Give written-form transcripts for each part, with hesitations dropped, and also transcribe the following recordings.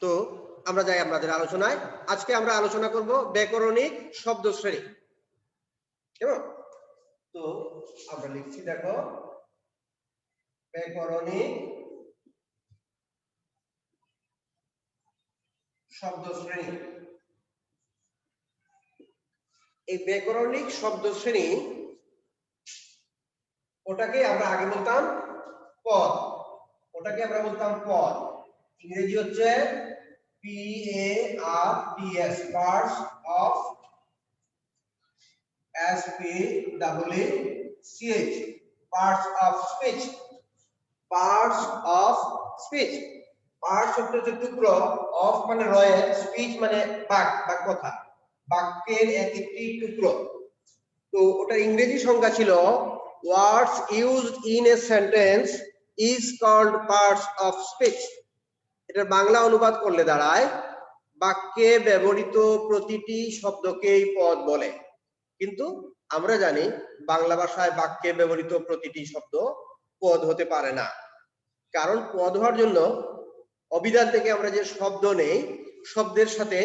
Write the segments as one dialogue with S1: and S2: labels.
S1: তো আমরা যাই আমাদের আলোচনায়। আজকে আমরা আলোচনা করব ব্যাকরণিক শব্দ শ্রেণী। কেমন? তো আমরা লিখছি, দেখো, ব্যাকরণিক শব্দ শ্রেণী। এই ব্যাকরণিক শব্দ শ্রেণী, ওটাকে আমরা আগে বলতাম পদ। ওটাকে আমরা বলতাম পদ। ইংরেজি হচ্ছে PARTS, parts of, SPEECH, parts of speech. Parts of speech, parts হচ্ছে টুকরো, অফ মানে রয়েল, স্পিচ মানে বাক বা কথা, বাক্যের এক একটি টুকরো। তো ওটার ইংরেজি সংজ্ঞা ছিল words used in a sentence is called parts of speech. এটার বাংলা অনুবাদ করলে দাঁড়ায় বাক্যে ব্যবহৃত প্রতিটি শব্দকেই পদ বলে। কিন্তু আমরা জানি বাংলা ভাষায় বাক্যে ব্যবহৃত প্রতিটি শব্দ পদ হতে পারে না। কারণ পদ হওয়ার জন্য অভিধান থেকে আমরা যে শব্দ নেই, শব্দের সাথে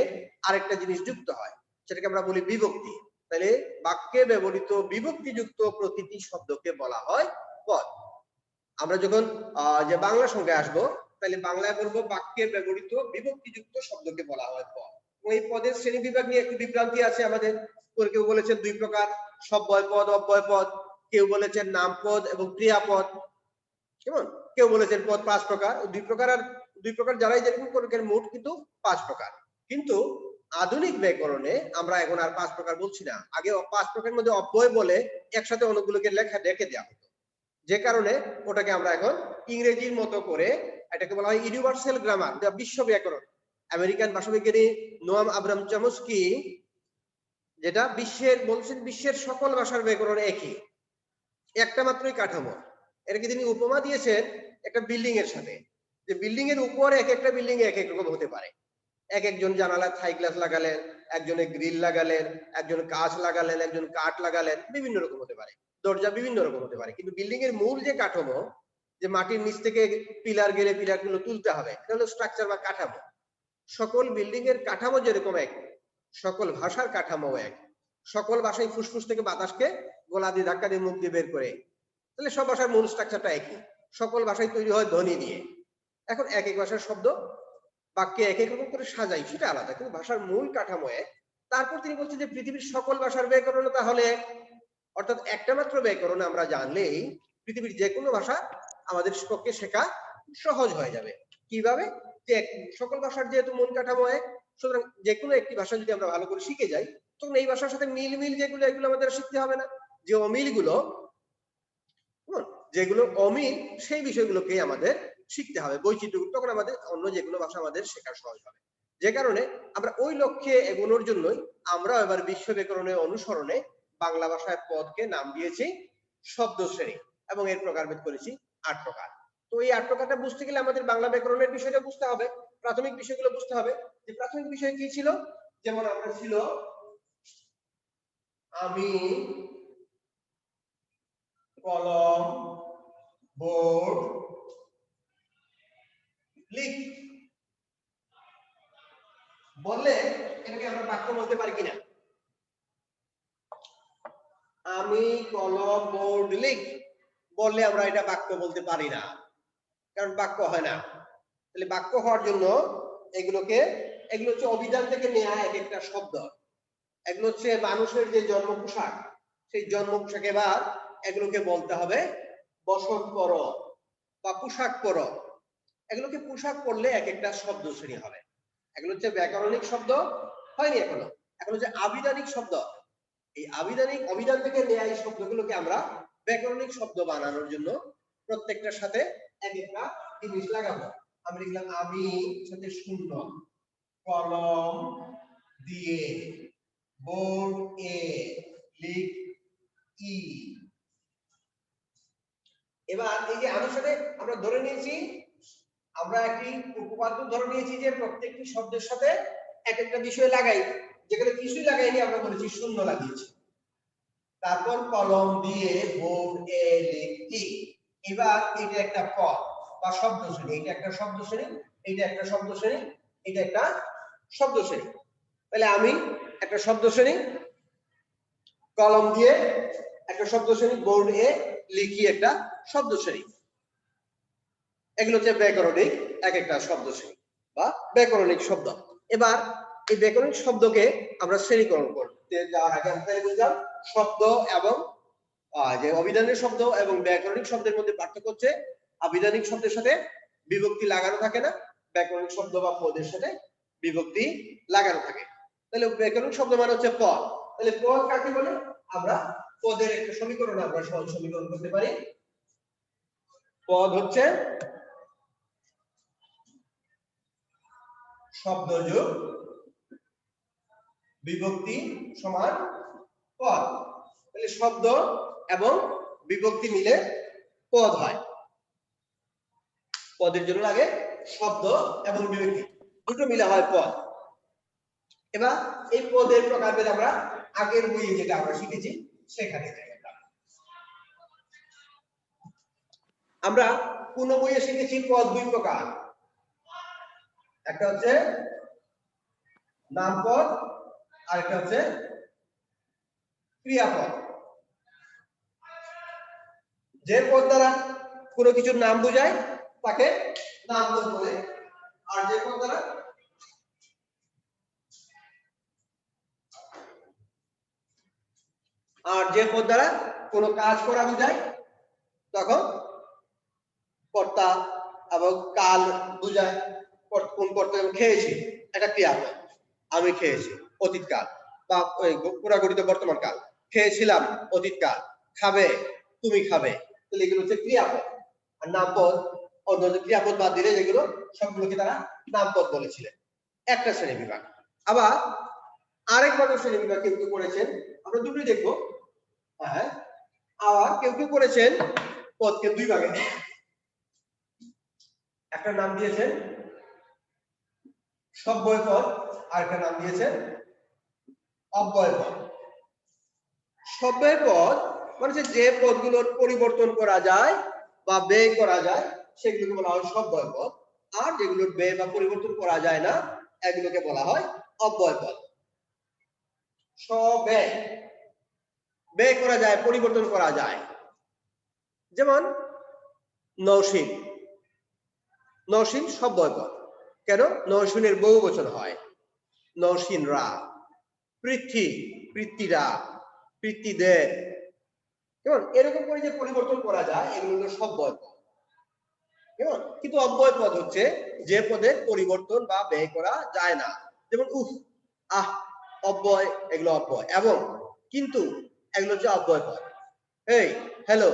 S1: আরেকটা জিনিস যুক্ত হয়, সেটাকে আমরা বলি বিভক্তি। তাহলে বাক্যে ব্যবহৃত বিভক্তিযুক্ত প্রতিটি শব্দকে বলা হয় পদ। আমরা যখন যে বাংলা সংখ্যায় আসবো, তাহলে বাংলায় বলবো বাক্যে ব্যবহৃত বিভক্তিযুক্ত শব্দকে বলা হয় পদ। এই পদের শ্রেণী বিভাগ নিয়ে একটু বিভ্রান্তি আছে আমাদের। কেউ বলেছেন দুই প্রকার, সব্যয় পদ, অব্যয় পদ। কেউ বলেছেন নামপদ এবং ক্রিয়াপদ। কেমন? কেউ বলেছেন পদ 5 প্রকার। দুই প্রকার যারাই যেরকম করে, মোট কিন্তু 5 প্রকার। কিন্তু আধুনিক ব্যাকরণে আমরা এখন আর 5 প্রকার বলছি না। আগে 5 প্রকারের মধ্যে অব্যয় বলে একসাথে অনেকগুলোকে রেখে দেওয়া হতো, যে কারণে ওটাকে আমরা এখন ইংরেজির মতো করে এটাকে বলা হয় ইউনিভার্সাল গ্রামার, বিশ্ব ব্যাকরণ। আমেরিকান ভাষাবিজ্ঞানী নোয়াম আব্রাম চমস্কি যেটা বিশ্বের সকল ভাষার ব্যাকরণ একই, একটা মাত্রই কাঠামো। এটাকে তিনি উপমা দিয়েছেন একটা বিল্ডিং এর সাথে, যে বিল্ডিং এর উপর এক একটা বিল্ডিং এক এক রকম হতে পারে। একজন জানালায় থাই গ্লাস লাগালেন, একজনে গ্রিল লাগালেন, একজন কাঁচ লাগালেন, একজন কাঠ লাগালেন, বিভিন্ন রকম হতে পারে। দরজা বিভিন্ন রকম হতে পারে। কিন্তু বিল্ডিং এর মূল যে কাঠামো, যে মাটির নিচ থেকে পিলার গেলে পিলারগুলো তুলতে হবে, এটা হলো স্ট্রাকচার বা কাঠামো। সকল বিল্ডিং এর কাঠামো যেরকম এক, সকল ভাষার কাঠামো এক। সকল ভাষায় ফুসফুস থেকে বাতাসকে গলা দিয়ে ধাক্কা দিয়ে মুখ দিয়ে বের করে। তাহলে সব ভাষার মূল স্ট্রাকচারটা একই। সকল ভাষায় তৈরি হয় ধ্বনি দিয়ে। এখন এক এক ভাষার শব্দ বাক্যে এক এক রকম করে সাজাই, সেটা আলাদা, কিন্তু ভাষার মূল কাঠামো এক। তারপর তিনি বলছেন যে পৃথিবীর সকল ভাষার ব্যাকরণ তাহলে, অর্থাৎ একটা মাত্র ব্যাকরণ আমরা জানলেই পৃথিবীর যে কোনো ভাষা আমাদের পক্ষে শেখা সহজ হয়ে যাবে। কিভাবে? যে সকল ভাষার যেহেতু মূল কাঠামো এক, সুতরাং যে কোনো একটি ভাষা যদি আমরা ভালো করে শিখে যাই, তখন এই ভাষার সাথে মিল যেগুলো, এগুলো আমাদের শিখতে হবে না। যে অমিলগুলো, যেগুলো অমিল, সেই বিষয়গুলোকে আমাদের শিখতে হবে, বৈচিত্র্য, তখন আমাদের অন্য যেগুলো ভাষা আমাদের শেখা সহজ হবে। যে কারণে আমরা ওই লক্ষ্যে এগোনোর জন্যই আমরা এবার বিশ্ব ব্যাকরণের অনুসরণে বাংলা ভাষায় পদকে নাম দিয়েছি শব্দ শ্রেণী, এবং এর প্রকারভেদ করেছি 8 প্রকার। তো এই 8 প্রকারটা বুঝতে গেলে আমাদের বাংলা ব্যাকরণের বিষয়টা বুঝতে হবে, প্রাথমিক বিষয়গুলো বুঝতে হবে। যে প্রাথমিক বিষয় কি ছিল? যেমন আমরা ছিল আমি, কলম, বোর্ড, লিখ। বললে এটাকে আমরা বাক্য বলতে পারি কিনা? আমি, কলম, বোর্ড, লিখ বললে আমরা এটা বাক্য বলতে পারি না, কারণ বাক্য হয় না। তাহলে বাক্য হওয়ার জন্য এগুলো হচ্ছে অভিধান থেকে নেওয়া এক একটা শব্দ। এগুলো হচ্ছে মানুষের যে জন্ম পোশাক, সেই জন্ম পোশাক। এবার এগুলোকে বলতে হবে বসন পর বা পোশাক পর। এগুলোকে পোশাক পরলে এক একটা শব্দ শ্রেণী হবে। এগুলো হচ্ছে ব্যাকরণিক শব্দ, হয়নি এখনো। এখন হচ্ছে আবিধানিক শব্দ। এই অভিধান থেকে নেওয়া এই শব্দগুলোকে আমরা ব্যাকরণিক শব্দ বানানোর জন্য প্রত্যেকটার সাথে এক একটা জিনিস লাগাবো। আমি লিখলাম আমি, সাথে শূন্য, কলম দিয়ে, বোর্ড এ, লিখ ই। এবার এই যে আমার সাথে আমরা ধরে নিয়েছি, আমরা একটি উপপাদ্য ধরে নিয়েছি যে প্রত্যেকটি শব্দের সাথে এক একটা বিষয় লাগাই। যেখানে কিছুই লাগাইনি আমরা বলেছি শূন্য লাগিয়েছি। তারপর কলম দিয়ে, বোর্ড এ, লিখি। এবার এটা একটা পদ বা শব্দ শ্রেণী, এটা একটা শব্দ শ্রেণী, এটা একটা শব্দ শ্রেণী। এটা একটা শব্দ শ্রেণী। তাহলে আমি একটা শব্দ শ্রেণী কলম দিয়ে একটা শব্দ শ্রেণী বোর্ড এ লিখি একটা শব্দ শ্রেণী। এগুলো হচ্ছে ব্যাকরণিক এক একটা শব্দ শ্রেণী বা ব্যাকরণিক শব্দ। এবার এই ব্যাকরণিক শব্দকে আমরা শ্রেণীকরণ করতে যাওয়ার আগে আমরা বুঝলাম শব্দ এবং যে অভিধানিক শব্দ এবং ব্যাকরণিক শব্দের মধ্যে পার্থক্য হচ্ছে অভিধানিক শব্দের সাথে বিভক্তি লাগানো থাকে না, ব্যাকরণিক শব্দ বা পদের সাথে বিভক্তি লাগানো থাকে। তাহলে ব্যাকরণিক শব্দ মানে হচ্ছে পদ। তাহলে পদ কাকে বলে? আমরা পদের একটা সমীকরণ আমরা সহজ সমীকরণ করতে পারি। পদ হচ্ছে শব্দ যোগ বিভক্তি সমান পদ। তাহলে শব্দ এবং বিভক্তি মিলে পদ হয়। পদের জন্য লাগে শব্দ এবং বিভক্তি, দুটো মিলে হয় পদ। এবার এই পদের প্রকারভেদ আমরা আগের বইয়ে যেটা আমরা শিখেছি সেখানে যাই। আমরা কোন বইয়ে শিখেছি পদ দুই প্রকার, একটা হচ্ছে নামপদ আর একটা হচ্ছে ক্রিয়াপদ। যে পদ দ্বারা কোনো কিছুর নাম বোঝায় তাকে নামপদ বলে, আর যে পদ দ্বারা কোনো কাজ করা বোঝায় তখন কর্তা এবং কাল বোঝায়। কোন কর্তা খেয়েছি একটা ক্রিয়াপদ, আমি খেয়েছি অতীতকাল বা পুরাগঠিত বর্তমান কাল, খেয়েছিলাম অতীতকাল, খাবে তুমি খাবে, তাহলে এগুলো হচ্ছে ক্রিয়াপদ। আর নামপদ অন্য ক্রিয়াপদ বাদ দিলে যেগুলো সবগুলোকে তারা নামপদ বলেছিলেন। একটা শ্রেণী বিভাগ। আবার আরেক ভাবে শ্রেণী বিভাগ কেউ কেউ করেছেন, আমরা দুটোই দেখবো। হ্যাঁ, আবার কেউ কেউ করেছেন পদকে দুই ভাগে, একটা নাম দিয়েছেন সব্যয় পদ আর একটা নাম দিয়েছেন অব্যয় পদ। সব্যয় পদ মানে যে পদগুলোর পরিবর্তন করা যায় বা ব্যয় করা যায় সেগুলোকে বলা হয় সব্যয় পদ, আর যেগুলোর ব্যয় বা পরিবর্তন করা যায় না এগুলোকে বলা হয় অব্যয় পদ। সব্যয়, ব্যয় করা যায়, পরিবর্তন করা যায়। যেমন নওশীন, নওশীন সব্যয় পদ। কেন? নওশীনের বহু বচন হয়, নওশীনরা। পৃথ্বী, পৃথ্বীরা, পৃথ্বীদের। কেমন এরকম করে যে পরিবর্তন করা যায় এগুলো হলো সব্যয় পদ। কেমন? কিন্তু অব্যয় পদ হচ্ছে যে পদের পরিবর্তন বা ব্যয় করা যায় না। যেমন উফ, আহ, অব্যয়, এগুলো অব্যয়। এবং কিন্তু এগুলো হচ্ছে অব্যয় পদ। এই, হ্যালো,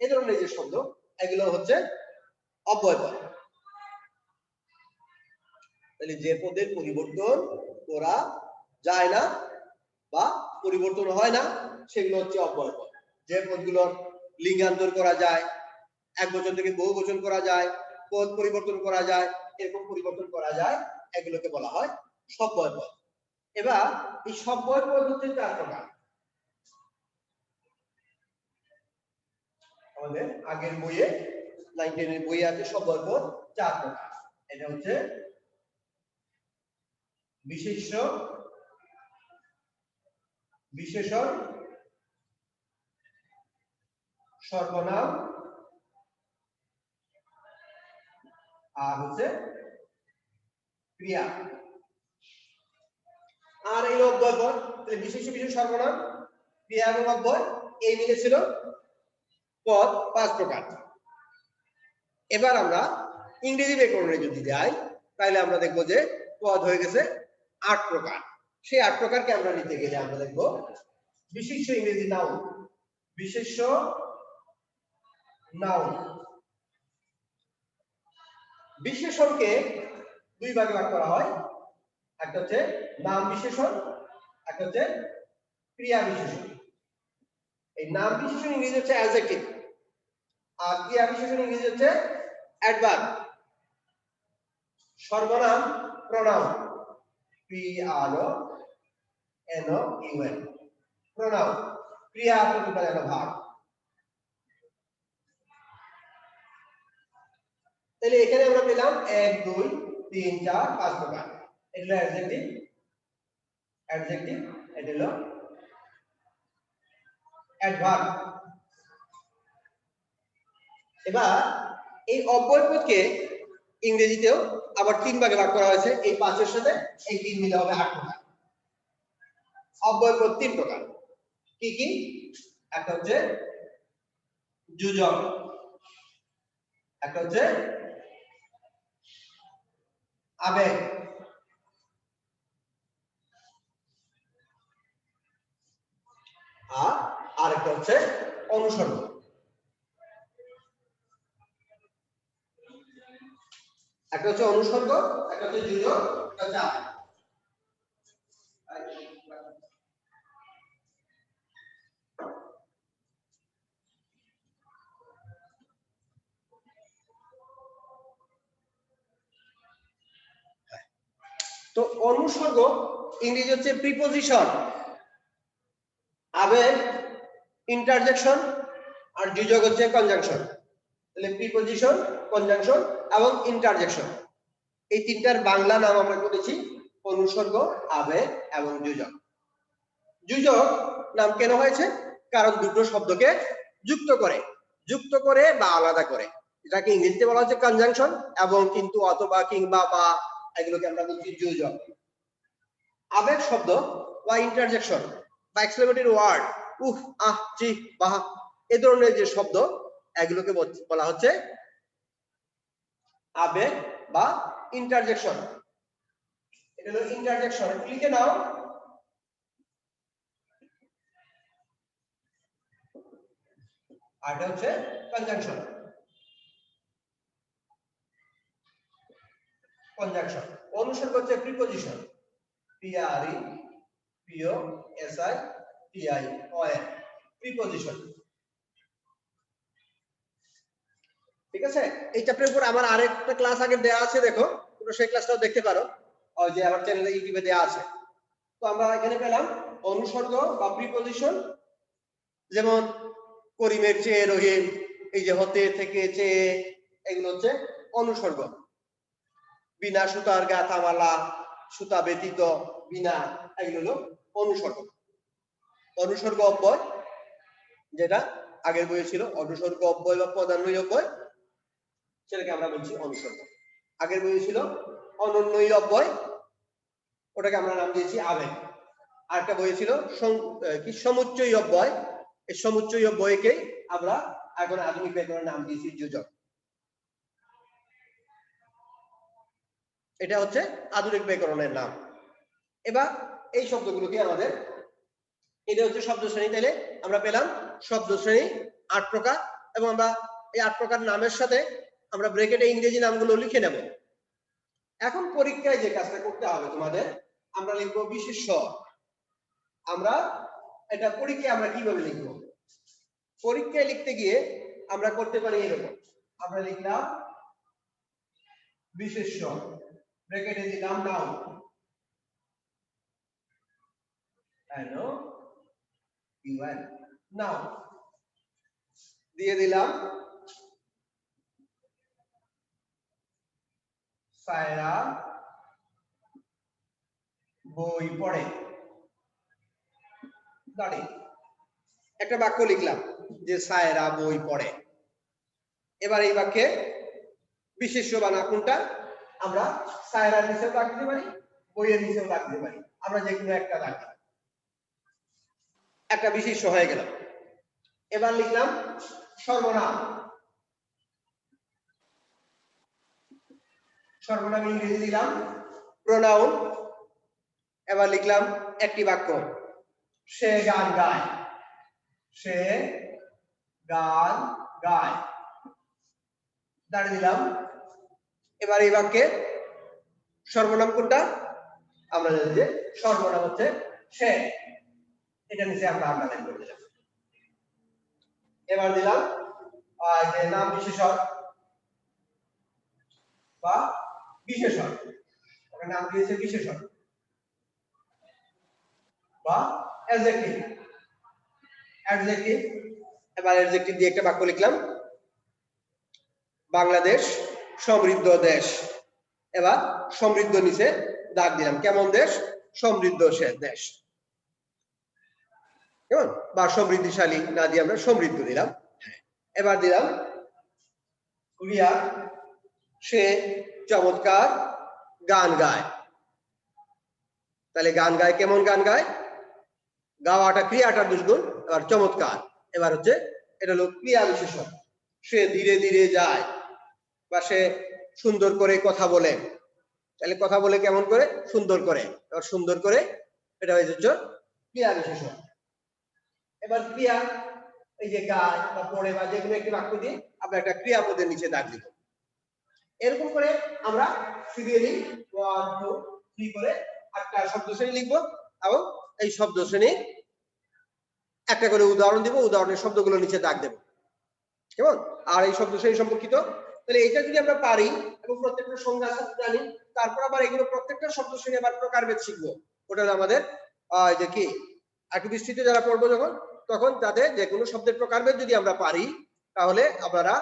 S1: এই ধরনের যে শব্দ এগুলো হচ্ছে অব্যয় পদ। তাহলে যে পদের পরিবর্তন করা যায় না বা পরিবর্তন হয় না সেগুলো হচ্ছে অব্যয় পদ। যে পদগুলোর লিঙ্গান্তর করা যায়, এক বচন থেকে বহু বচন করা যায়, পদ পরিবর্তন করা যায়, এরকম পরিবর্তন করা যায়, এগুলোকে বলা হয় সব্যয় পদ। এবার এই সব্যয় পদ হচ্ছে চার প্রকার। আমাদের আগের বইয়ে 9-10 এর বইয়ে আছে সব্যয় পদ চার প্রকার। এটা হচ্ছে বিশেষ্য, বিশেষণ, সর্বনাম আর হচ্ছে ক্রিয়া। আর এই অব্যয় পদ, বিশেষ্য, বিশেষণ, সর্বনাম, ক্রিয়া এবং অব্যয় এই মিলে ছিল পদ পাঁচ প্রকার। এবার আমরা ইংরেজি ব্যাকরণে যদি যাই তাহলে আমরা দেখবো যে পদ হয়ে গেছে 8 প্রকার। সেই 8 প্রকারকে আমরা নিতে গেলে আমরা দেখবো বিশেষ্য, ইংরেজি নাউন, বিশেষ্য নাউন। বিশেষণকে দুই ভাগে ভাগ করা হয়, একটা হচ্ছে নাম বিশেষণ, একটা হচ্ছে ক্রিয়া বিশেষণ। এই নাম বিশেষণ ইংরেজি হচ্ছে অ্যাডজেক্টিভ, আর ক্রিয়া বিশেষণ ইংরেজি হচ্ছে অ্যাডভার্ব। সর্বনাম প্রোনাউন, PRONOUN, প্রোনাউন, ক্রিয়া প্রতিপাদক ভাব। তাহলে এখানে আমরা পেলাম 1 2 3 4 5 প্রকার। এটা অ্যাডজেক্টিভ, এটা হলো অ্যাডভার্ব। এবার এই অব্যয়পদকে ইংরেজিতেও আবার 3 ভাগে ভাগ করা হয়েছে। এই 5 এর সাথে এই 3 মিলে হবে 8 প্রকার। অব্যয়পদ 3 প্রকার। কি কি? একটা হচ্ছে যোজক, একটা হচ্ছে আবেগ, আর আরেকটা হচ্ছে অনুসর্গ। একটা হচ্ছে অনুসর্গ, একটা হচ্ছে যোজক, একটা হচ্ছে আবেগ। তো অনুসর্গ ইংরেজি হচ্ছে প্রিপোজিশন, আবেগ ইন্টারজেকশন, আর যোজক হচ্ছে কনজাংশন। তাহলে প্রিপোজিশন, কনজাংশন এবং ইন্টারজেকশন, এই তিনটার বাংলা নাম আমরা করেছি অনুসর্গ, আবেগ এবং যোজক। যোজক নাম কেন হয়েছে? কারণ দুটো শব্দকে যুক্ত করে বা আলাদা করে, এটাকে ইংরেজিতে বলা হচ্ছে কনজাংশন, এবং কিন্তু অথবা কিংবা বা এগুলোকে আমরা বলছি যোজক। আবেগ শব্দ বা ইন্টারজেকশন বা এক্সক্লেমেটরি ওয়ার্ড, উহ আহ জি বাহ, এই ধরনের যে শব্দ, এগুলোকে বলা হচ্ছে আবেগ বা ইন্টারজেকশন। এটা হলো ইন্টারজেকশন, লিখে নাও। আর এটা হচ্ছে কনজাংশন। অনুসর্গ হচ্ছে প্রিপোজিশন, পিআরই পিও এসআই টিআই ওএন, প্রিপোজিশন। ঠিক আছে? এই চ্যাপ্টারের উপর আমার আরেকটা ক্লাস আগে দেয়া আছে, দেখো তোমরা সেই ক্লাসটাও দেখতে পারো, ওই যে আমার চ্যানেলে ইউটিউবে দেয়া আছে। তো আমরা এখানে পেলাম অনুসর্গ বা প্রিপোজিশন, যেমন করিমের চেয়ে রহিম, এই যে হতে থেকে চেয়ে, এগুলো হচ্ছে অনুসর্গ। বিনা সুতার গাথা মালা, সুতা ব্যতীত, বিনা, এগুলো হলো অনুসর্গ। অনুসর্গ অব্যয়, যেটা আগের বইয়ে ছিল অনুসর্গ অব্যয় বা পদান্বয়ী অব্যয়, সেটাকে আমরা বলছি অনুসর্গ। আগের বইয়ে ছিল অনন্যয়ী অব্যয়, ওটাকে আমরা নাম দিয়েছি আবেগ। আরেকটা বই ছিল কি সমুচ্চয়ী অব্যয়, এই সমুচ্চয়ী অব্যয়কে আমরা এখন আধুনিক ব্যাকরণের নাম দিয়েছি যোজক। এটা হচ্ছে আধুনিক ব্যাকরণের নাম। এবার এই শব্দগুলোকে আমাদের, এটা হচ্ছে শব্দ শ্রেণী। তাইলে আমরা পেলাম শব্দ শ্রেণী 8 প্রকার, এবং আমরা এই 8 প্রকার নামের সাথে আমরা ব্র্যাকেটে ইংরেজি নামগুলো লিখে নেব। এখন পরীক্ষায় যে কাজটা করতে হবে তোমাদের, আমরা লিখব বিশেষ্য। আমরা এটা পরীক্ষায় আমরা কিভাবে লিখব? পরীক্ষায় লিখতে গিয়ে আমরা করতে পারি এরকম, আমরা লিখলাম বিশেষ্য, ব্র্যাকেটে দিলাম নাউন, NOUN, নাউন দিয়ে দিলাম সায়রা বই পড়ে, দাঁড়ি একটা বাক্য লিখলাম যে সায়রা বই পড়ে। এবার এই বাক্যে বিশেষ্য বানা কোনটা? আমরা সায়রার নিচেও রাখতে পারি, বইয়ের নিচেও রাখতে পারি, আমরা যে কোনো একটা রাখি, একটা বিশেষ্য হয়ে গেল। এবার লিখলাম সর্বনাম। সর্বনাম ইংরেজি দিলাম প্রোনাউন। এবার লিখলাম একটি বাক্য, সে গান গায়, সে গান গায়, দাঁড়িয়ে দিলাম। এবার এই বাক্যে সর্বনাম কোনটা? আমরা জানি যে সর্বনাম হচ্ছে সে, এটা নিচে আমরা আন্ডারলাইন করে দিলাম। এবার দিলাম যে নাম বিশেষণ বা বিশেষণ, ওটা নাম দিয়েছে বিশেষণ বা অ্যাডজেক্টিভ। এবার অ্যাডজেক্টিভ দিয়ে একটা বাক্য লিখলাম, বাংলাদেশ সমৃদ্ধ দেশ, এবার সমৃদ্ধ নিচে দাগ দিলাম, কেমন দেশ? সমৃদ্ধ দেশ, কেমন? বা সমৃদ্ধিশালী না দিয়ে আমরা সমৃদ্ধ দিলাম। এবার দিলাম ক্রিয়া, সে চমৎকার গান গায়। তাহলে গান গায়, কেমন গান গায়? গাওয়াটা ক্রিয়াটার দুষ্গুণ, এবার চমৎকার। এবার হচ্ছে এটা হলো ক্রিয়া বিশেষণ। সে ধীরে ধীরে যায়, বা সে সুন্দর করে কথা বলে। তাহলে কথা বলে কেমন করে? সুন্দর করে। এবার সুন্দর করে, এটা হয়ে যাচ্ছে ক্রিয়া বিশেষণ। এবার ক্রিয়া, এই যে গায় বা পড়ে বা যেকোনো একটি বাক্য দিয়ে আমরা একটা ক্রিয়াপদের নিচে দাগ দিব। এরকম করে আমরা সিরিয়ালি 1 2 3 করে একটা শব্দ শ্রেণী লিখবো, এবং এই শব্দ শ্রেণী একটা করে উদাহরণ দিব, উদাহরণের শব্দগুলো নিচে দাগ দেব, কেমন? আর এই শব্দ শ্রেণী সম্পর্কিত, তাহলে এটা যদি আমরা পারি এবং প্রত্যেকটা সংজ্ঞা জানি, তারপর আবার এগুলো প্রত্যেকটা শব্দ শ্রেণী আবার প্রকারভেদ শিখবো। ওটা আমাদের যে কি একটু বিস্তৃত যারা পড়বো যখন, তখন তাতে যে কোনো শব্দের প্রকারভেদ যদি আমরা পারি, তাহলে আপনারা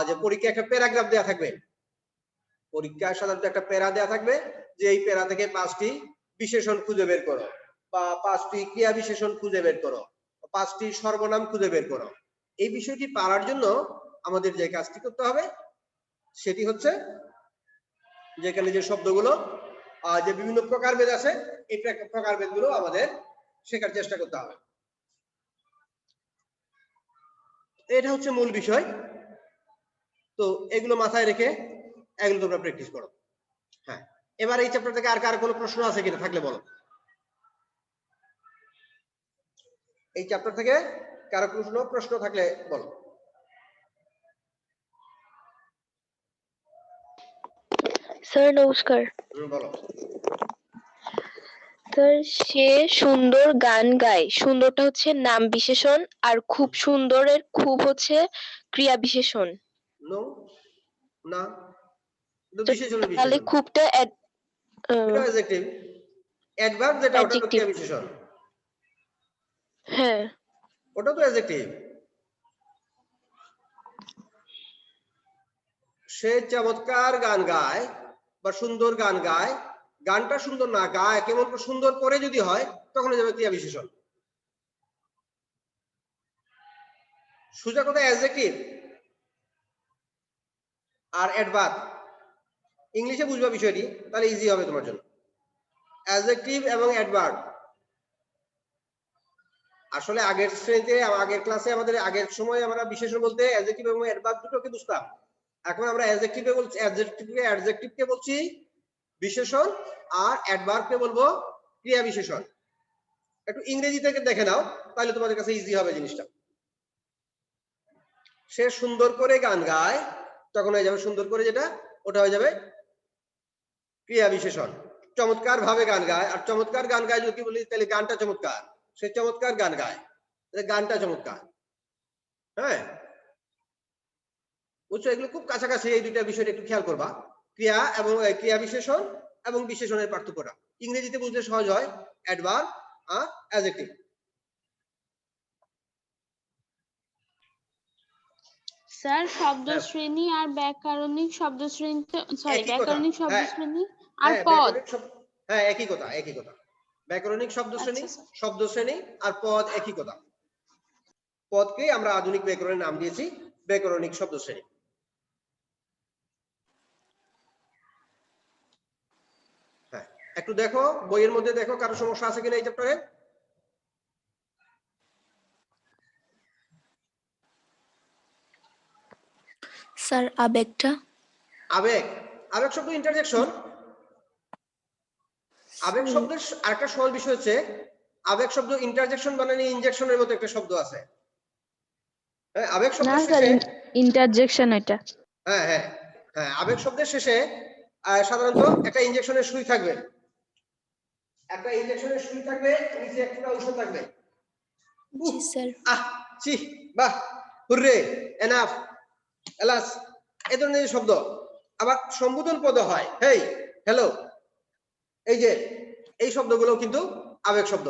S1: যে পরীক্ষায় একটা প্যারাগ্রাফ দেওয়া থাকবে, পরীক্ষায় সাধারণত একটা প্যারা দেওয়া থাকবে যে এই প্যারা থেকে 5টি বিশেষণ খুঁজে বের করো, বা 5টি ক্রিয়া বিশেষণ খুঁজে বের করো, 5টি সর্বনাম খুঁজে বের করো। এই বিষয়টি পারার জন্য আমাদের যে কাজটি করতে হবে সেটি হচ্ছে, যেখানে যে শব্দগুলো যে বিভিন্ন প্রকারভেদ আছে, এই প্রকারভেদগুলো আমাদের শেখার চেষ্টা করতে হবে। এটা হচ্ছে মূল বিষয়। তো এগুলো মাথায় রেখে এগুলো তোমরা প্র্যাকটিস করো। হ্যাঁ, এবার এই চ্যাপ্টার থেকে আর কার কোনো প্রশ্ন আছে কিনা, থাকলে বলো। এই চ্যাপ্টার থেকে কারো প্রশ্ন থাকলে বলো।
S2: স্যার নমস্কার।
S1: বলো।
S2: স্যার, সে সুন্দর গান গায়, সুন্দরটা হচ্ছে নাম বিশেষণ, আর খুব সুন্দরের খুব হচ্ছে ক্রিয়া বিশেষণ।
S1: নো, না, এটা
S2: তো
S1: বিশেষণের
S2: তাহলে
S1: বিশেষণ,
S2: খুবটা
S1: এটা অ্যাডজেক্টিভ। অ্যাডভার্ব যেটা, ওটা তো ক্রিয়া বিশেষণ।
S2: হ্যাঁ,
S1: ওটা তো অ্যাডজেক্টিভ। সে চমৎকার গান গায় বা সুন্দর গান গায়, গানটা সুন্দর না, গায় কেমন সুন্দর করে যদি হয়, তখন হয়ে যাবে ক্রিয়া বিশেষণ। সোজা কথা অ্যাডজেক্টিভ আর অ্যাডভার্ব ইংলিশে বুঝবা বিষয়টি, তাহলে ইজি হবে তোমার জন্য। অ্যাডজেক্টিভ এবং অ্যাডভার্ব, আসলে আগের শ্রেণীতে, আগের ক্লাসে, আমাদের আগের সময় আমরা বিশেষণ বলতে অ্যাডজেক্টিভ এবং অ্যাডভার্ব দুটোকে বুঝতাম। এখন আমরা অ্যাডজেক্টিভে বলছি, অ্যাডজেক্টিভকে বলছি বিশেষণ, আর অ্যাডভার্বকে বলবো ক্রিয়া বিশেষণ। একটু ইংরেজি থেকে দেখে নাও, তাহলে তোমাদের কাছে ইজি হবে জিনিসটা। সে সুন্দর করে গান গায়, তখন হয়ে যাবে সুন্দর করে, যেটা ওটা হয়ে যাবে ক্রিয়া বিশেষণ। চমৎকার ভাবে গান গায়, আর চমৎকার গান গায় যদি বলি, তাহলে গানটা চমৎকার। সে চমৎকার গান গায়, গানটা চমৎকার। হ্যাঁ, বুঝছো? এগুলো খুব কাছাকাছি, এই দুইটা বিষয়টা একটু খেয়াল করবা। ক্রিয়া এবং ক্রিয়া বিশেষণ এবং বিশেষণের পার্থক্যটা ইংরেজিতে বুঝলে সহজ হয়, অ্যাডভার্ব আর অ্যাডজেক্টিভ।
S3: স্যার, শব্দ শ্রেণী আর ব্যাকরণিক শব্দ শ্রেণীতে, সরি, ব্যাকরণিক শব্দ শ্রেণী আর পদ।
S1: হ্যাঁ, একই কথা, একই কথা। ব্যাকরণিক শব্দ শ্রেণী, শব্দ শ্রেণী আর পদ একই কথা। পদকে আমরা আধুনিক ব্যাকরণের নাম দিয়েছি ব্যাকরণিক শব্দ শ্রেণী। হ্যাঁ, একটু দেখো বইয়ের মধ্যে, দেখো কারো সমস্যা আছে কিনা এই চ্যাপ্টারে।
S4: স্যার, আবেগটা,
S1: আবেগ, আবেগ শব্দ ইন্টারজেকশন। আবেগ শব্দের আরেকটা সহজ বিষয় হচ্ছে, আবেগ শব্দ ইন্টারজেকশন বানানি ইনজেকশনের মতো একটা শব্দ আছে। হ্যাঁ, আবেগ শব্দের শেষে
S3: ইন্টারজেকশন এটা।
S1: হ্যাঁ হ্যাঁ হ্যাঁ, আবেগ শব্দের শেষে সাধারণত একটা ইনজেকশনের সুই থাকবে, একটা ইনজেকশনের সুই থাকবে, নিচে একটা অংশ থাকবে।
S4: জি স্যার।
S1: আহ, ছি, বাহ, হুররে, এনাফ, এলাস, এই ধরনের শব্দ। আবার সম্বোধন পদ হয়, হেই, হ্যালো, এই যে এই শব্দগুলো কিন্তু আবেগ শব্দ,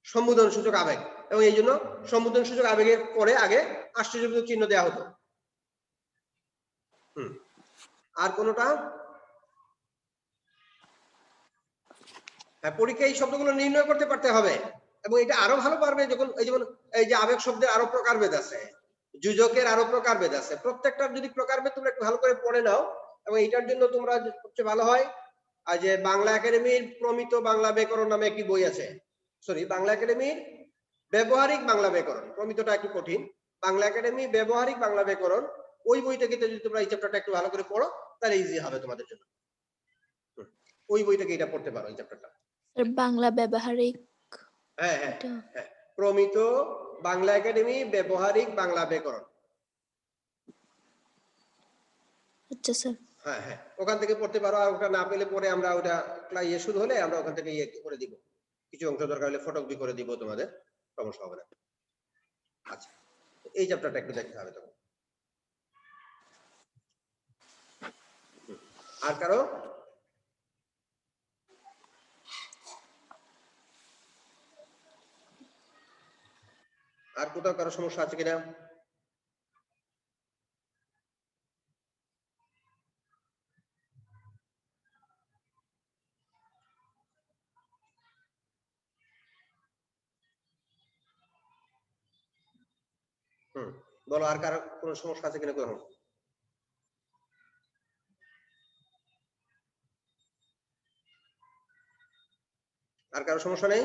S1: সম্বোধন সূচক আবেগ। এবং এই জন্য সম্বোধন সূচক আবেগের পরে আগে আশ্চর্যবোধক চিহ্ন দেওয়া হতো। আর কোনটা হ্যাঁ, পরীক্ষায় এই শব্দগুলো নির্ণয় করতে পারতে হবে, এবং এটা আরো ভালো পারবে যখন এই যেমন এই যে আবেগ শব্দের আরো প্রকারভেদ আছে, যোজকের আরো প্রকারভেদ আছে, প্রত্যেকটার যদি প্রকারভেদ তোমরা একটু ভালো করে পড়ে নাও, এবং এটার জন্য তোমরা সবচেয়ে ভালো হয় আর যে বাংলা একাডেমির প্রমিত বাংলা ব্যাকরণ নামে একটি বই আছে, সরি বাংলা একাডেমির ব্যবহারিক বাংলা ব্যাকরণ, প্রমিতটা একটু কঠিন, বাংলা একাডেমি ব্যবহারিক বাংলা ব্যাকরণ, ওই বইটা থেকে যদি তোমরা এই চ্যাপ্টারটা একটু ভালো করে পড়ো তাহলে ইজি হবে তোমাদের জন্য। ওই বইটাকে এটা পড়তে পারো, এই চ্যাপ্টারটা।
S4: স্যার বাংলা ব্যবহারিক
S1: হ্যাঁ হ্যাঁ
S4: এটা
S1: হ্যাঁ, প্রমিত বাংলা একাডেমি ব্যবহারিক বাংলা ব্যাকরণ।
S4: আচ্ছা স্যার।
S1: হ্যাঁ হ্যাঁ, ওখান থেকে পড়তে পারো, আর ওটা না পেলে পরে আমরা ওটা ক্লাস শুরু হলে আমরা ওখান থেকে করে দিব, কিছু অংশ দরকার হলে ফটোকপি করে দিব, তোমাদের সমস্যা হবে না। আচ্ছা, এই চ্যাপ্টারটা একটু দেখতে হবে তখন। আর কারো? আর কোথাও কারো সমস্যা আছে কিনা? বলো, আর কারো কোনো সমস্যা আছে কিনা? কোনো আর কারো সমস্যা নেই?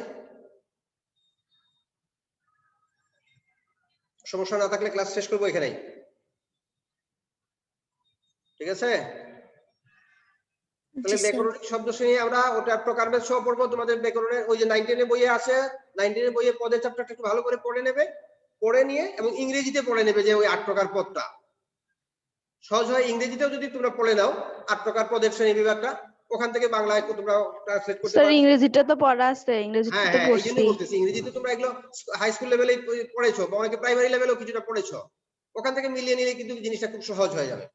S1: সমস্যা না থাকলে ক্লাস শেষ করবো এখানেই, ঠিক আছে? তাহলে ব্যাকরণিক শব্দ শ্রেণী আমরা ওটা প্রকারভেদ সহ পড়বো। তোমাদের ব্যাকরণের ওই যে 9-10 এর বইয়ে আছে, 9-10 এর বইয়ে পদের চ্যাপ্টারটা একটু ভালো করে পড়ে নেবে, পড়ে নিয়ে এবং ইংরেজিতে পড়ে নেবে যে ওই 8 প্রকার পদটা সহজ হয়। ইংরেজিতেও যদি তোমরা পড়ে নাও 8 প্রকার পদের শ্রেণী বিভাগটা, ওখান থেকে বাংলায় তোমরা ট্রান্সলেট করতে
S5: স্যার
S1: পারো।
S5: ইংরেজিটা তো পড়া আছে, ইংরেজিটা
S1: হ্যাঁ
S5: তো
S1: হ্যাঁ, এই জন্যই
S5: পড়ছি।
S1: বলতেছি ইংরেজিতে তোমরা এগুলো হাই স্কুল লেভেলে পড়েছো বা অনেকে প্রাইমারি লেভেলেও কিছুটা পড়েছো, ওখান থেকে মিলিয়ে নিলে কিন্তু জিনিসটা খুব সহজ হয়ে যাবে।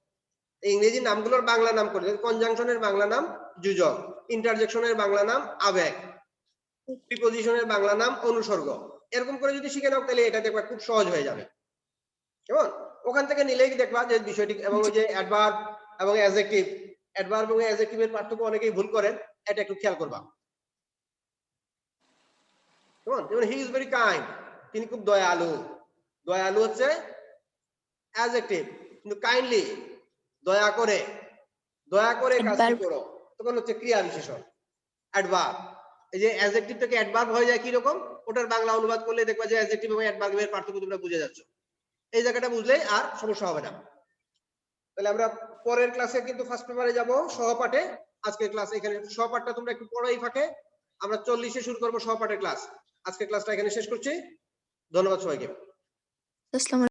S1: এই ইংরেজি নামগুলোর বাংলা নাম করে, কনজাংশনের বাংলা নাম যোজক, ইন্টারজেকশনের বাংলা নাম আবেগ, প্রিপজিশনের বাংলা নাম অনুসর্গ, এরকম করে যদি শিখে নাও তাহলে এটা দেখবা খুব সহজ হয়ে যাবে। কেমন? ওখান থেকে নিলেই দেখবা যে বিষয়টি, এবং ওই যে অ্যাডভার্ব এবং অ্যাডজেক্টিভ, অ্যাডভার্ব এবং অ্যাডজেক্টিভের পার্থক্য অনেকেই ভুল করেন, এটা একটু খেয়াল করবা। কেমন? যেমন হি ইজ ভেরি কাইন্ড, তিনি খুব দয়ালু, দয়ালু হচ্ছে অ্যাডজেক্টিভ, কিন্তু কাইন্ডলি দয়া করে, দয়া করে কাজটি করো তখন হচ্ছে ক্রিয়া বিশেষণ অ্যাডভার্ব। এই যে অ্যাডজেক্টিভ থেকে অ্যাডভার্ব হয়ে যায় কি রকম, ওটার বাংলা অনুবাদ করলে দেখবা যে অ্যাডজেক্টিভ এবং অ্যাডভার্বের পার্থক্য তোমরা বুঝে যাচ্ছ। এই জায়গাটা বুঝলে আর সমস্যা হবে না। তাহলে আমরা পরের ক্লাসে কিন্তু ফার্স্ট পেপারে যাব সহপাঠে। আজকের ক্লাস এখানে, সহপাঠটা তোমরা একটু পড়াই ফাঁকে, আমরা 40-এ শুরু করব সহপাঠের ক্লাস। আজকের ক্লাসটা এখানে শেষ করছি, ধন্যবাদ সবাইকে।
S4: আসসালামু